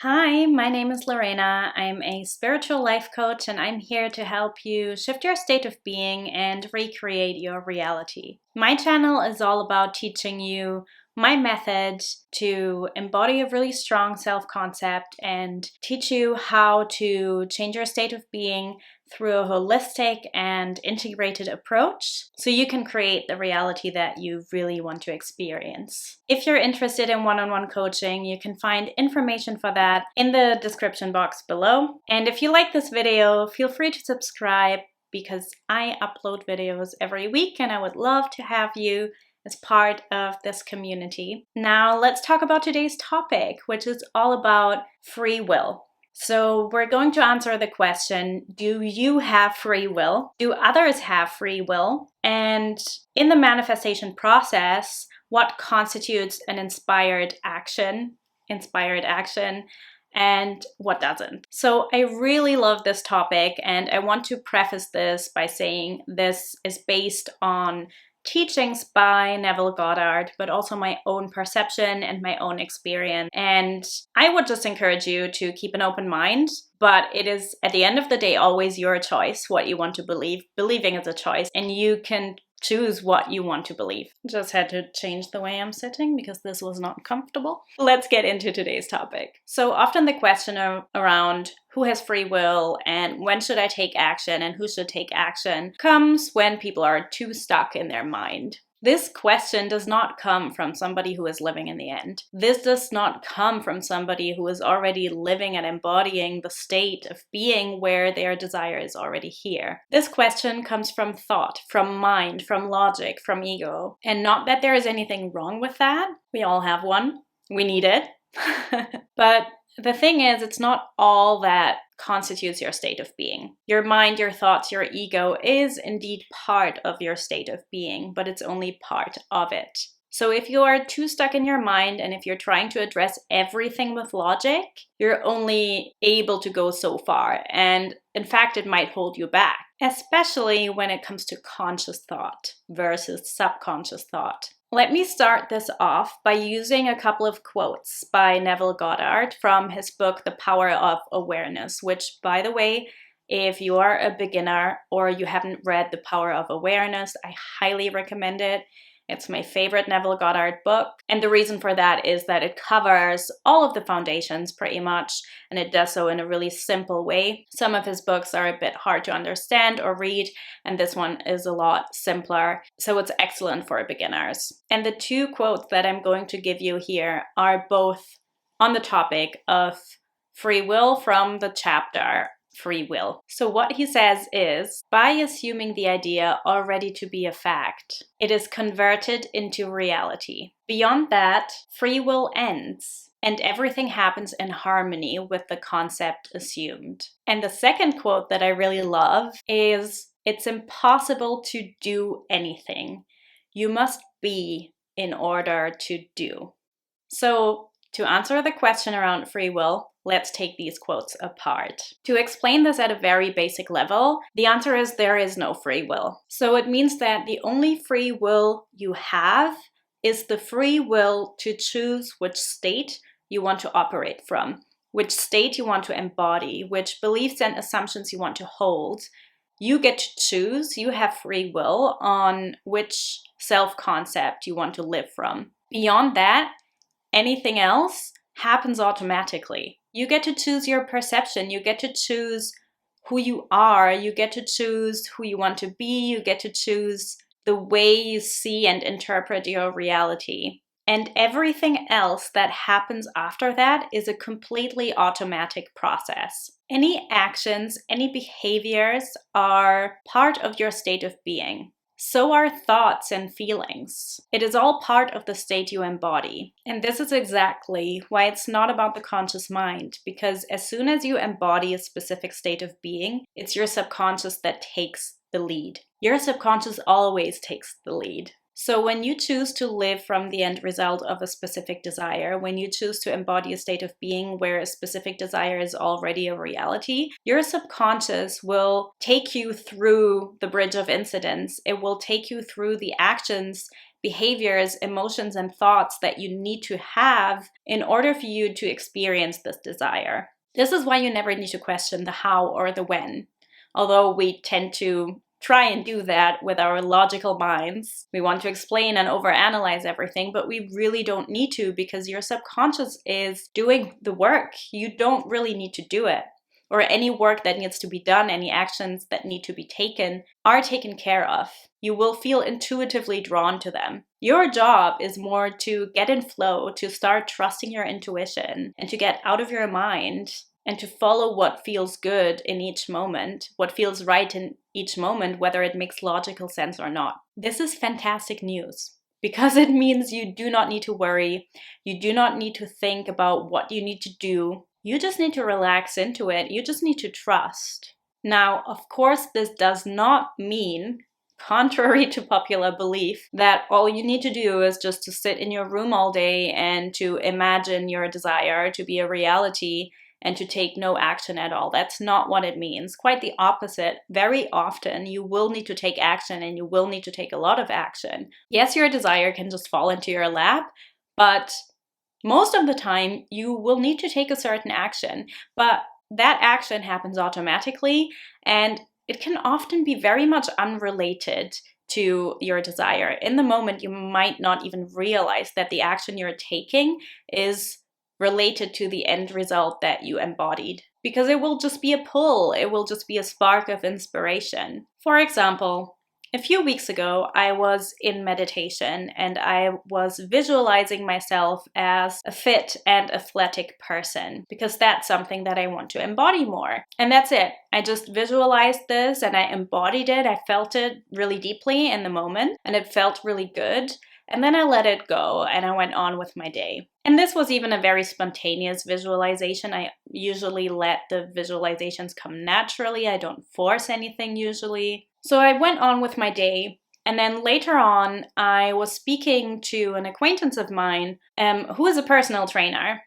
Hi, my name is Lorena. I'm a spiritual life coach and I'm here to help you shift your state of being and recreate your reality. My channel is all about teaching you my method to embody a really strong self-concept and teach you how to change your state of being through a holistic and integrated approach so you can create the reality that you really want to experience. If you're interested in one-on-one coaching, you can find information for that in the description box below. And if you like this video, feel free to subscribe because I upload videos every week and I would love to have you as part of this community. Now let's talk about today's topic, which is all about free will. So we're going to answer the question, do you have free will? Do others have free will? And in the manifestation process, what constitutes an inspired action, and what doesn't? So I really love this topic, and I want to preface this by saying this is based on teachings by Neville Goddard, but also my own perception and my own experience. And I would just encourage you to keep an open mind, but it is at the end of the day always your choice what you want to believe. Believing is a choice, and you can choose what you want to believe. Just had to change the way I'm sitting because this was not comfortable. Let's get into today's topic. So often the question around who has free will and when should I take action and who should take action comes when people are too stuck in their mind. This question does not come from somebody who is living in the end. This does not come from somebody who is already living and embodying the state of being where their desire is already here. This question comes from thought, from mind, from logic, from ego. And not that there is anything wrong with that. We all have one. We need it. But the thing is, it's not all that constitutes your state of being. Your mind, your thoughts, your ego is indeed part of your state of being, but it's only part of it. So if you are too stuck in your mind and if you're trying to address everything with logic, you're only able to go so far. And in fact, it might hold you back, especially when it comes to conscious thought versus subconscious thought. Let me start this off by using a couple of quotes by Neville Goddard from his book, The Power of Awareness, which, by the way, if you are a beginner or you haven't read The Power of Awareness, I highly recommend it. It's my favorite Neville Goddard book. And the reason for that is that it covers all of the foundations pretty much, and it does so in a really simple way. Some of his books are a bit hard to understand or read, and this one is a lot simpler. So it's excellent for beginners. And the two quotes that I'm going to give you here are both on the topic of free will from the chapter Free Will. So what he says is, by assuming the idea already to be a fact, it is converted into reality. Beyond that, free will ends, and everything happens in harmony with the concept assumed. And the second quote that I really love is, it's impossible to do anything. You must be in order to do. So to answer the question around free will, let's take these quotes apart. To explain this at a very basic level, the answer is there is no free will. So it means that the only free will you have is the free will to choose which state you want to operate from, which state you want to embody, which beliefs and assumptions you want to hold. You get to choose, you have free will on which self-concept you want to live from. Beyond that, anything else happens automatically. You get to choose your perception, you get to choose who you are, you get to choose who you want to be, you get to choose the way you see and interpret your reality. And everything else that happens after that is a completely automatic process. Any actions, any behaviors are part of your state of being. So are thoughts and feelings. It is all part of the state you embody. And this is exactly why it's not about the conscious mind, because as soon as you embody a specific state of being, it's your subconscious that takes the lead. Your subconscious always takes the lead. So when you choose to live from the end result of a specific desire, when you choose to embody a state of being where a specific desire is already a reality, your subconscious will take you through the bridge of incidents. It will take you through the actions behaviors, emotions, and thoughts that you need to have in order for you to experience this desire. This is why you never need to question the how or the when. Although we tend to try and do that with our logical minds. We want to explain and overanalyze everything, but we really don't need to, because your subconscious is doing the work. You don't really need to do it. Or any work that needs to be done, any actions that need to be taken, are taken care of. You will feel intuitively drawn to them. Your job is more to get in flow, to start trusting your intuition, and to get out of your mind and to follow what feels good in each moment, what feels right in each moment, whether it makes logical sense or not. This is fantastic news, because it means you do not need to worry. You do not need to think about what you need to do. You just need to relax into it. You just need to trust. Now, of course, this does not mean, contrary to popular belief, that all you need to do is just to sit in your room all day and to imagine your desire to be a reality and to take no action at all. That's not what it means. Quite the opposite. Very often you will need to take action, and you will need to take a lot of action. Yes, your desire can just fall into your lap, but most of the time you will need to take a certain action. But that action happens automatically, and it can often be very much unrelated to your desire. In the moment, you might not even realize that the action you're taking is related to the end result that you embodied, because it will just be a pull, it will just be a spark of inspiration. For example, a few weeks ago, I was in meditation and I was visualizing myself as a fit and athletic person, because that's something that I want to embody more. And that's it. I just visualized this and I embodied it. I felt it really deeply in the moment and it felt really good. And then I let it go and I went on with my day. And this was even a very spontaneous visualization. I usually let the visualizations come naturally. I don't force anything usually. So I went on with my day. And then later on, I was speaking to an acquaintance of mine who is a personal trainer.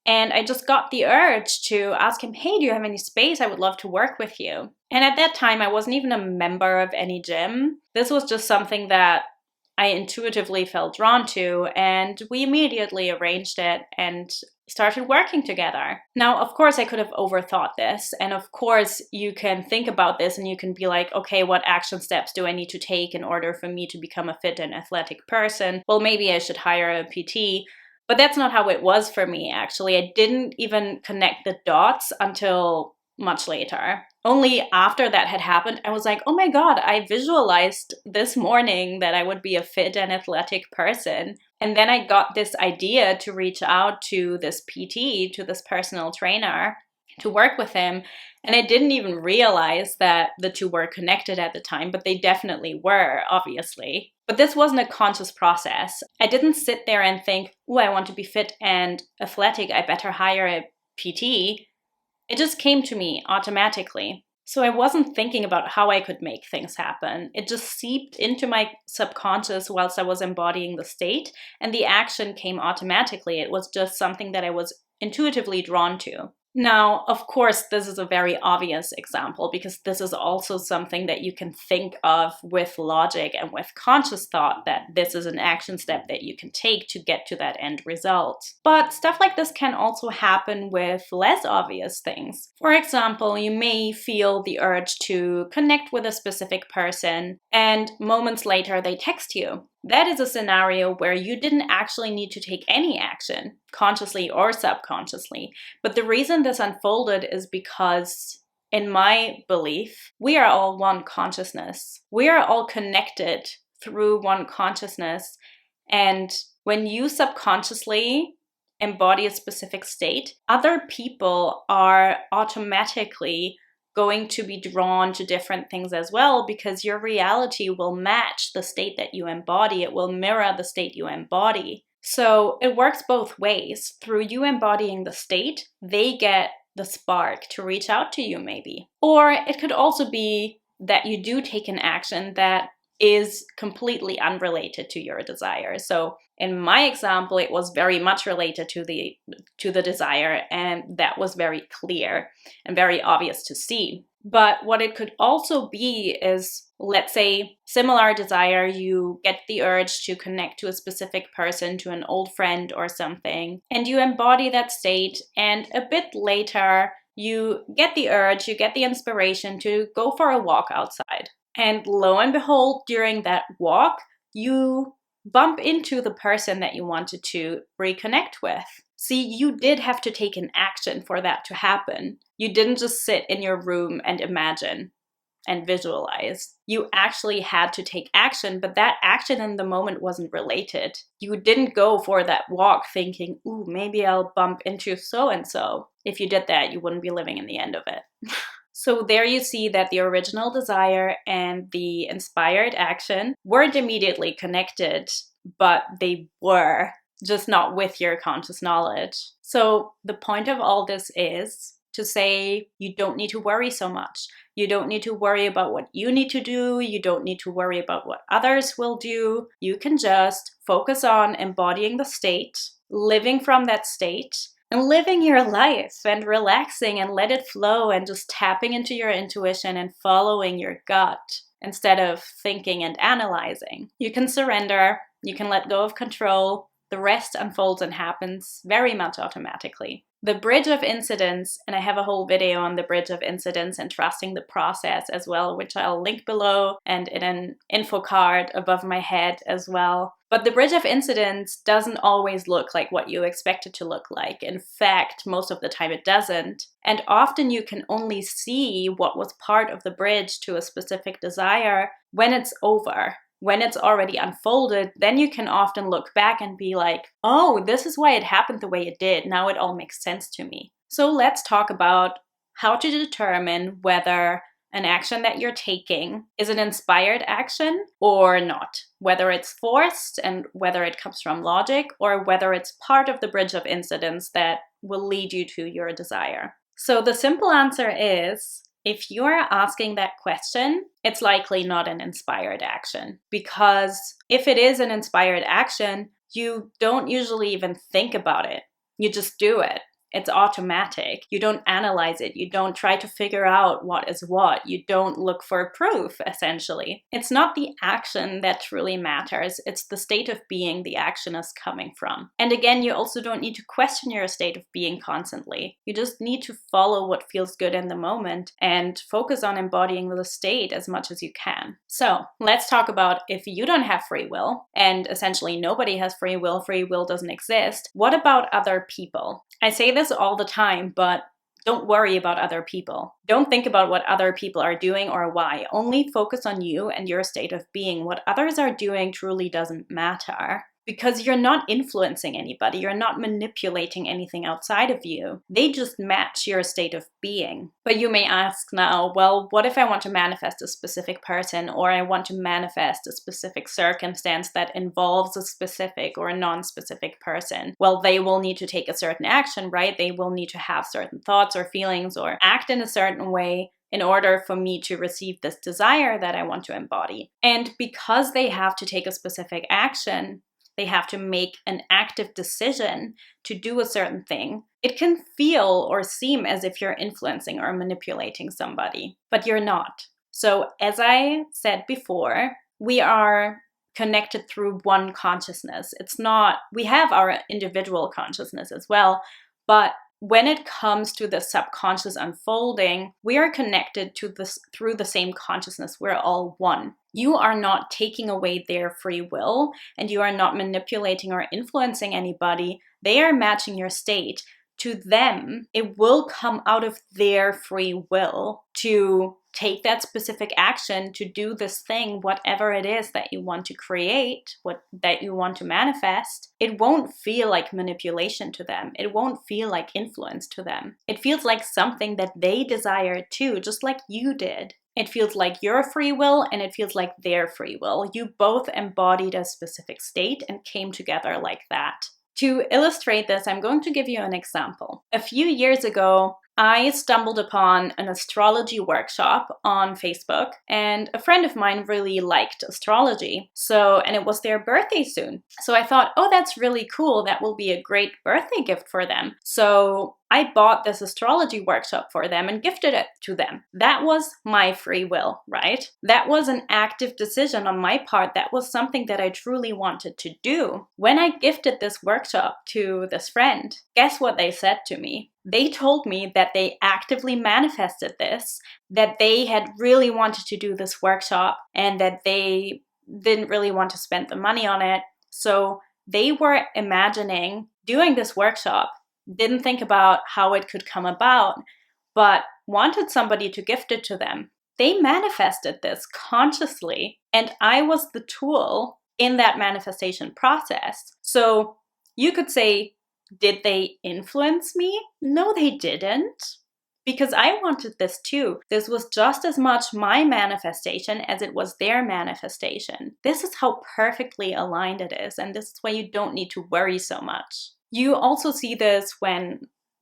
And I just got the urge to ask him, hey, do you have any space? I would love to work with you. And at that time, I wasn't even a member of any gym. This was just something that I intuitively felt drawn to, and we immediately arranged it and started working together. Now, of course, I could have overthought this, and of course, you can think about this and you can be like, okay, what action steps do I need to take in order for me to become a fit and athletic person? Well, maybe I should hire a PT. But that's not how it was for me, actually. I didn't even connect the dots until much later. Only after that had happened, I was like, oh my God, I visualized this morning that I would be a fit and athletic person. And then I got this idea to reach out to this PT, to this personal trainer, to work with him. And I didn't even realize that the two were connected at the time, but they definitely were, obviously. But this wasn't a conscious process. I didn't sit there and think, oh, I want to be fit and athletic, I better hire a PT. It just came to me automatically. So I wasn't thinking about how I could make things happen. It just seeped into my subconscious whilst I was embodying the state, and the action came automatically. It was just something that I was intuitively drawn to. Now, of course, this is a very obvious example, because this is also something that you can think of with logic and with conscious thought, that this is an action step that you can take to get to that end result. But stuff like this can also happen with less obvious things. For example, you may feel the urge to connect with a specific person, and moments later they text you. That is a scenario where you didn't actually need to take any action, consciously or subconsciously. But the reason this unfolded is because, in my belief, we are all one consciousness. We are all connected through one consciousness. And when you subconsciously embody a specific state, other people are automatically going to be drawn to different things as well, because your reality will match the state that you embody. It will mirror the state you embody. So it works both ways. Through you embodying the state, they get the spark to reach out to you maybe. Or it could also be that you do take an action that is completely unrelated to your desire. So in my example, it was very much related to the desire, and that was very clear and very obvious to see. But what it could also be is, let's say, similar desire, you get the urge to connect to a specific person, to an old friend or something, and you embody that state, and a bit later, you get the urge, you get the inspiration to go for a walk outside. And lo and behold, during that walk, you bump into the person that you wanted to reconnect with. See, you did have to take an action for that to happen. You didn't just sit in your room and imagine and visualize. You actually had to take action, but that action in the moment wasn't related. You didn't go for that walk thinking, ooh, maybe I'll bump into so and so. If you did that, you wouldn't be living in the end of it. So there you see that the original desire and the inspired action weren't immediately connected, but they were, just not with your conscious knowledge. So the point of all this is to say you don't need to worry so much. You don't need to worry about what you need to do. You don't need to worry about what others will do. You can just focus on embodying the state, living from that state, and living your life and relaxing and let it flow and just tapping into your intuition and following your gut instead of thinking and analyzing. You can surrender, you can let go of control. The rest unfolds and happens very much automatically. The bridge of incidents, and I have a whole video on the bridge of incidents and trusting the process as well, which I'll link below and in an info card above my head as well. But the bridge of incidents doesn't always look like what you expect it to look like. In fact, most of the time it doesn't. And often you can only see what was part of the bridge to a specific desire when it's over. When it's already unfolded, then you can often look back and be like, oh, this is why it happened the way it did. Now it all makes sense to me. So let's talk about how to determine whether an action that you're taking is an inspired action or not. Whether it's forced and whether it comes from logic or whether it's part of the bridge of incidents that will lead you to your desire. So the simple answer is, if you're asking that question, it's likely not an inspired action. Because if it is an inspired action, you don't usually even think about it. You just do it. It's automatic. You don't analyze it. You don't try to figure out what is what. You don't look for proof, essentially. It's not the action that truly matters. It's the state of being the action is coming from. And again, you also don't need to question your state of being constantly. You just need to follow what feels good in the moment and focus on embodying the state as much as you can. So let's talk about if you don't have free will, and essentially nobody has free will doesn't exist. What about other people? I say this all the time, but don't worry about other people. Don't think about what other people are doing or why. Only focus on you and your state of being. What others are doing truly doesn't matter. Because you're not influencing anybody, you're not manipulating anything outside of you. They just match your state of being. But you may ask now, well, what if I want to manifest a specific person, or I want to manifest a specific circumstance that involves a specific or a non-specific person? Well, they will need to take a certain action, right? They will need to have certain thoughts or feelings or act in a certain way in order for me to receive this desire that I want to embody. And because they have to take a specific action, they have to make an active decision to do a certain thing. It can feel or seem as if you're influencing or manipulating somebody, but you're not. So as I said before, we are connected through one consciousness. We have our individual consciousness as well, but when it comes to the subconscious unfolding, we are connected to this through the same consciousness. We're all one. You are not taking away their free will, and you are not manipulating or influencing anybody. They are matching your state. To them, it will come out of their free will to take that specific action to do this thing, whatever it is that you want to create, that you want to manifest. It won't feel like manipulation to them. It won't feel like influence to them. It feels like something that they desire too, just like you did. It feels like your free will and it feels like their free will. You both embodied a specific state and came together like that. To illustrate this, I'm going to give you an example. A few years ago, I stumbled upon an astrology workshop on Facebook, and a friend of mine really liked astrology. And it was their birthday soon. So I thought, oh, that's really cool. That will be a great birthday gift for them. So I bought this astrology workshop for them and gifted it to them. That was my free will, right? That was an active decision on my part. That was something that I truly wanted to do. When I gifted this workshop to this friend, guess what they said to me? They told me that they actively manifested this, that they had really wanted to do this workshop, and that they didn't really want to spend the money on it. So they were imagining doing this workshop, didn't think about how it could come about, but wanted somebody to gift it to them. They manifested this consciously, and I was the tool in that manifestation process. So you could say, did they influence me? No, they didn't. Because I wanted this too. This was just as much my manifestation as it was their manifestation. This is how perfectly aligned it is, and this is why you don't need to worry so much. You also see this when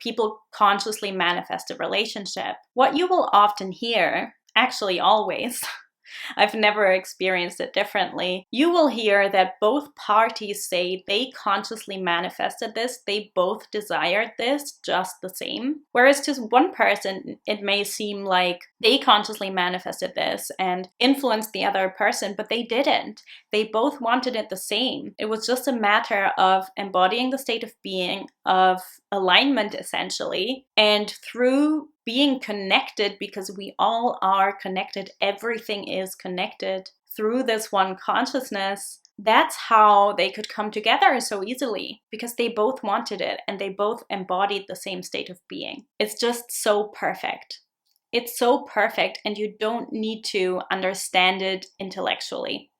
people consciously manifest a relationship. What you will often hear, actually always, I've never experienced it differently. You will hear that both parties say they consciously manifested this, they both desired this just the same. Whereas to one person, it may seem like they consciously manifested this and influenced the other person, but they didn't. They both wanted it the same. It was just a matter of embodying the state of being, of alignment essentially, and through being connected, because we all are connected, everything is connected through this one consciousness. That's how they could come together so easily, because they both wanted it and they both embodied the same state of being. It's just so perfect. It's so perfect, and you don't need to understand it intellectually.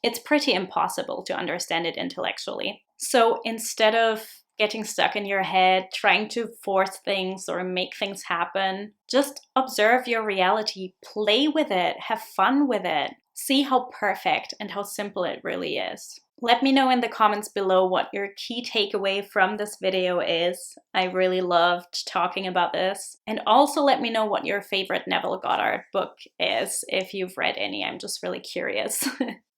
It's pretty impossible to understand it intellectually. So instead of getting stuck in your head, trying to force things or make things happen, just observe your reality, play with it, have fun with it. See how perfect and how simple it really is. Let me know in the comments below what your key takeaway from this video is. I really loved talking about this. And also let me know what your favorite Neville Goddard book is, if you've read any. I'm just really curious.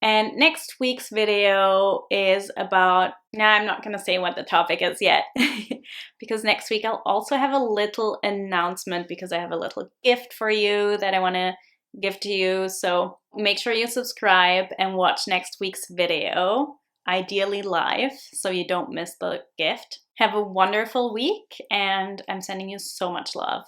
And next week's video is about, I'm not going to say what the topic is yet, because next week I'll also have a little announcement, because I have a little gift for you that I want to give to you. So make sure you subscribe and watch next week's video, ideally live, so you don't miss the gift. Have a wonderful week, and I'm sending you so much love.